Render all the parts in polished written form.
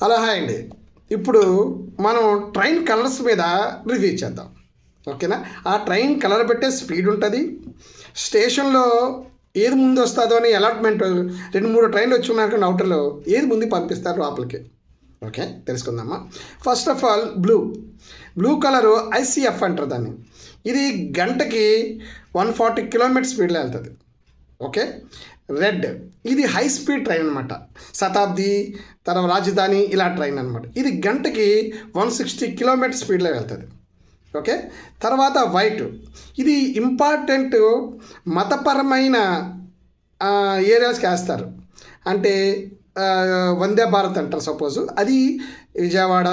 Hello hi అండి. ఇప్పుడు మనం ట్రైన్ కలర్స్ మీద రివ్యూ చేద్దాం. ఓకేనా? ఆ ట్రైన్ కలర్ పెట్టే స్పీడ్ ఉంటుంది. స్టేషన్లో ఏది ముందు వస్తుందో అని అలాట్మెంట్ 2-3 ట్రైన్లు వచ్చి ఉన్నాక అవుటర్లో ఏది ముందు పంపిస్తారు లోపలికి. ఓకే, తెలుసుకుందామా. First of all blue colour ICF అంటారు దాన్ని. ఇది గంటకి 140 కిలోమీటర్ స్పీడ్లో వెళ్తుంది. ఓకే. రెడ్ ఇది హై స్పీడ్ ట్రైన్ అనమాట. శతాబ్ది, తర్వాత రాజధాని ఇలా ట్రైన్ అనమాట. ఇది గంటకి 160 కిలోమీటర్ స్పీడ్లో వెళ్తుంది. ఓకే. తర్వాత వైట్ ఇది ఇంపార్టెంట్ మతపరమైన ఏరియాస్కి వేస్తారు. అంటే వందే భారత్ అంటారు సపోజు, అది విజయవాడ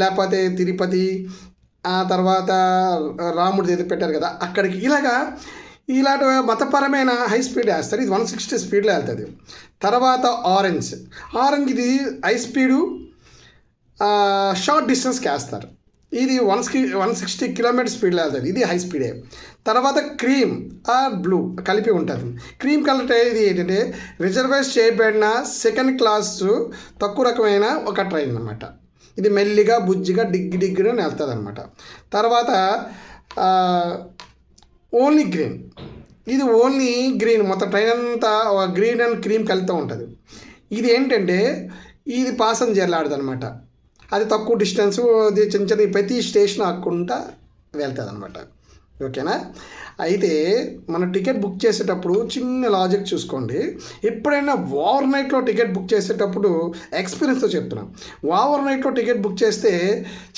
లేకపోతే తిరుపతి, ఆ తర్వాత రాముడి దగ్గర పెట్టారు కదా అక్కడికి, ఇలాంటి మతపరమైన హై స్పీడ్ వేస్తారు. ఇది 160 స్పీడ్లో వెళ్తుంది. తర్వాత ఆరెంజ్ ఇది హై స్పీడు షార్ట్ డిస్టెన్స్కి వేస్తారు. ఇది 160 కిలోమీటర్ స్పీడ్లో వెళ్తుంది. ఇది హై స్పీడే. తర్వాత క్రీమ్ బ్లూ కలిపి ఉంటుంది. క్రీమ్ కలర్ ఇది ఏంటంటే రిజర్వేషన్ చేయబడిన సెకండ్ క్లాస్ తక్కువ రకమైన ఒక ట్రైన్ అనమాట. ఇది మెల్లిగా బుజ్జిగా డిగ్గిగా వెళ్తుంది అనమాట. తర్వాత ఓన్లీ గ్రీన్ ఇది ఓన్లీ గ్రీన్, మొత్తం ట్రైన్ అంతా గ్రీన్ అండ్ క్రీమ్ కలుతూ ఉంటుంది. ఇది ఏంటంటే ఇది పాసెంజర్లు ఆడదనమాట. అది తక్కువ డిస్టెన్సు, అది చిన్న ప్రతి స్టేషన్ ఆకుండా వెళ్తుంది అనమాట. ఓకేనా? అయితే మన టికెట్ బుక్ చేసేటప్పుడు చిన్న లాజిక్ చూసుకోండి. ఎప్పుడైనా ఓవర్ నైట్లో టికెట్ బుక్ చేసేటప్పుడు ఎక్స్పీరియన్స్తో చెప్తున్నాం. ఓవర్ నైట్లో టికెట్ బుక్ చేస్తే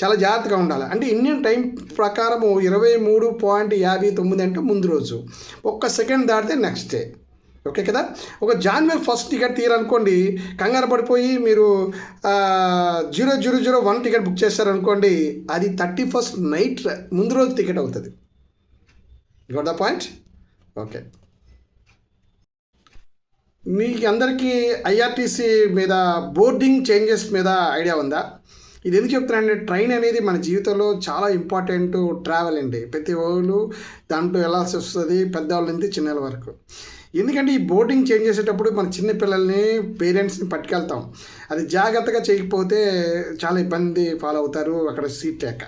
చాలా జాగ్రత్తగా ఉండాలి. అంటే ఇండియన్ టైం ప్రకారము 23:59 అంటే ముందు రోజు, ఒక్క సెకండ్ దాటితే నెక్స్ట్ డే. ఓకే కదా? ఒక January 1 టికెట్ తీయాలనుకోండి, కంగారు పడిపోయి మీరు 0001 టికెట్ బుక్ చేస్తారనుకోండి, అది 31st నైట్ ముందు రోజు టికెట్ అవుతుంది. Got the point? ఓకే. మీకు అందరికీ ఐఆర్టీసీ మీద బోర్డింగ్ చేంజెస్ మీద ఐడియా ఉందా? ఇది ఎందుకు చెప్తున్నానంటే ట్రైన్ అనేది మన జీవితంలో చాలా ఇంపార్టెంట్ ట్రావెల్ అండి. ప్రతి వాళ్ళు దాంట్లో వెళ్ళాల్సి వస్తుంది, పెద్దవాళ్ళ నుంచి చిన్నల వరకు. ఎందుకంటే ఈ బోర్డింగ్ చేంజ్ చేసేటప్పుడు మన చిన్నపిల్లల్ని పేరెంట్స్ని పట్టుకెళ్తాం. అది జాగ్రత్తగా చేయకపోతే చాలా ఇబ్బంది ఫాలో అవుతారు అక్కడ సీట్ లేక.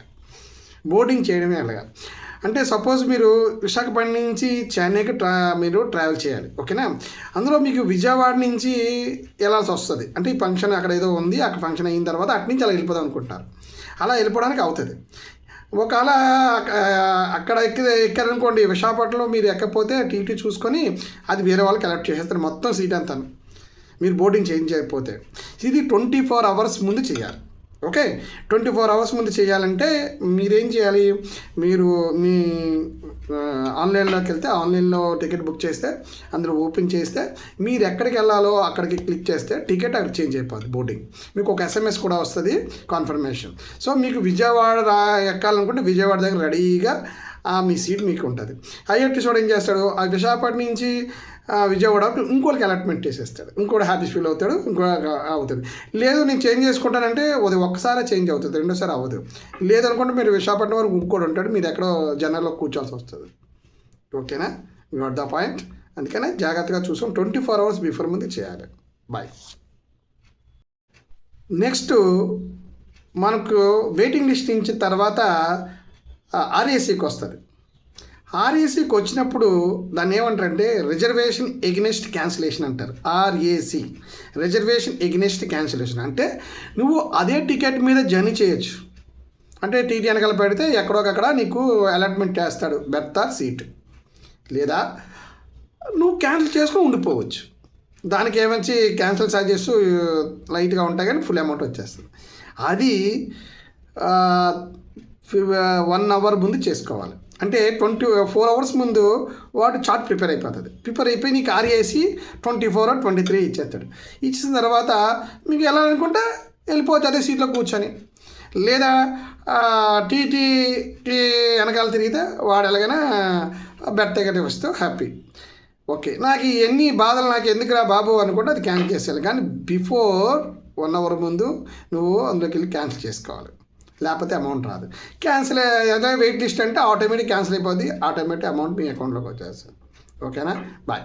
బోర్డింగ్ చేయడమే అలాగా. అంటే సపోజ్ మీరు విశాఖపట్నం నుంచి చెన్నైకి మీరు ట్రావెల్ చేయాలి. ఓకేనా? అందులో మీకు విజయవాడ నుంచి వెళ్ళాల్సి వస్తుంది. అంటే ఈ ఫంక్షన్ అక్కడ ఏదో ఉంది, అక్కడ ఫంక్షన్ అయిన తర్వాత అటు నుంచి అలా వెళ్ళిపోదాం అనుకుంటారు. అలా వెళ్ళిపోవడానికి అవుతుంది. ఒకవేళ అక్కడ ఎక్కారనుకోండి, విశాఖపట్నంలో మీరు ఎక్కపోతే టీటీ చూసుకొని అది వేరే వాళ్ళకి అలర్ట్ చేసేస్తారు మొత్తం సీట్ అంతా, మీరు బోర్డింగ్ చేంజ్ చేయకపోతే. ఇది 24 hours ముందు చేయాలి. ఓకే. 24 hours ముందు చేయాలంటే మీరేం చేయాలి? మీరు మీ ఆన్లైన్లోకి వెళ్తే ఆన్లైన్లో టికెట్ బుక్ చేస్తే అందులో ఓపెన్ చేస్తే మీరు ఎక్కడికి వెళ్ళాలో అక్కడికి క్లిక్ చేస్తే టికెట్ అక్కడ చేంజ్ అయిపోతుంది బోర్డింగ్. మీకు ఒక SMS కూడా వస్తుంది కన్ఫర్మేషన్. సో మీకు విజయవాడ ఎక్కాలనుకుంటే విజయవాడ దగ్గర రెడీగా మీ సీట్ మీకు ఉంటుంది. ఐఆర్టీసీ వాడు ఏం చేస్తాడు, ఆ విశాఖపట్నం నుంచి విజయవాడ ఇంకోటికి అలాట్మెంట్ చేసేస్తాడు. ఇంకోటి హ్యాపీ ఫీల్ అవుతాడు, ఇంకో అవుతుంది. లేదు నేను చేంజ్ చేసుకుంటానంటే అది ఒక్కసారి చేంజ్ అవుతుంది, రెండోసారి అవ్వదు. లేదనుకుంటే మీరు విశాఖపట్నం వరకు ఇంకోటి ఉంటాడు, మీరు ఎక్కడో జనరల్లో కూర్చోాల్సి వస్తుంది. ఓకేనా? Not the point. అందుకనే జాగ్రత్తగా చూసుకొని 24 hours బిఫోర్ ముందు చేయాలి. బాయ్. నెక్స్ట్ మనకు వెయిటింగ్ లిస్ట్ ఇచ్చిన తర్వాత ఆర్ఏసీకి వస్తుంది. ఆర్ఏసీకి వచ్చినప్పుడు దాన్ని ఏమంటారంటే రిజర్వేషన్ ఎగ్నెస్ట్ క్యాన్సిలేషన్ అంటారు. RAC, reservation against cancellation. అంటే నువ్వు అదే టికెట్ మీద జర్నీ చేయొచ్చు. అంటే టీటీ వెనకాల పెడితే ఎక్కడోకక్కడ నీకు అలాట్మెంట్ చేస్తాడు బెర్త్ ఆర్ సీట్, లేదా నువ్వు క్యాన్సిల్ చేసుకొని ఉండిపోవచ్చు. దానికి ఏమంచి క్యాన్సిల్ ఛార్జెస్ లైట్గా ఉంటాయి కానీ ఫుల్ అమౌంట్ వచ్చేస్తుంది. అది 1 hour ముందు చేసుకోవాలి. అంటే 24 hours ముందు వాడు చార్ట్ ప్రిపేర్ అయిపోతుంది. ప్రిపేర్ అయిపోయి నీకు ఆర్ఏసీ 24 or 23 ఇచ్చేస్తాడు. ఇచ్చిన తర్వాత మీకు వెళ్ళాలనుకుంటే వెళ్ళిపోవచ్చు అదే సీట్లో కూర్చొని. లేదా టీటీ వెనకాల తిరిగితే వాడు ఎలాగైనా బెర్త్ టికెట్ ఇస్తూ హ్యాపీ. ఓకే, నాకు ఎన్ని బాధలు నాకు ఎందుకురా బాబు అనుకుంటే అది క్యాన్సిల్ చేసేయాలి. కానీ బిఫోర్ 1 hour ముందు నువ్వు అందులోకి వెళ్ళి క్యాన్సిల్ చేసుకోవాలి, లేకపోతే అమౌంట్ రాదు. క్యాన్సిల్ ఏదైనా వెయిట్ లిస్ట్ అంటే ఆటోమేటిక్ క్యాన్సిల్ అయిపోద్ది, ఆటోమేటిక్ అమౌంట్ మీ అకౌంట్లోకి వచ్చేస్తుంది. ఓకేనా? బాయ్.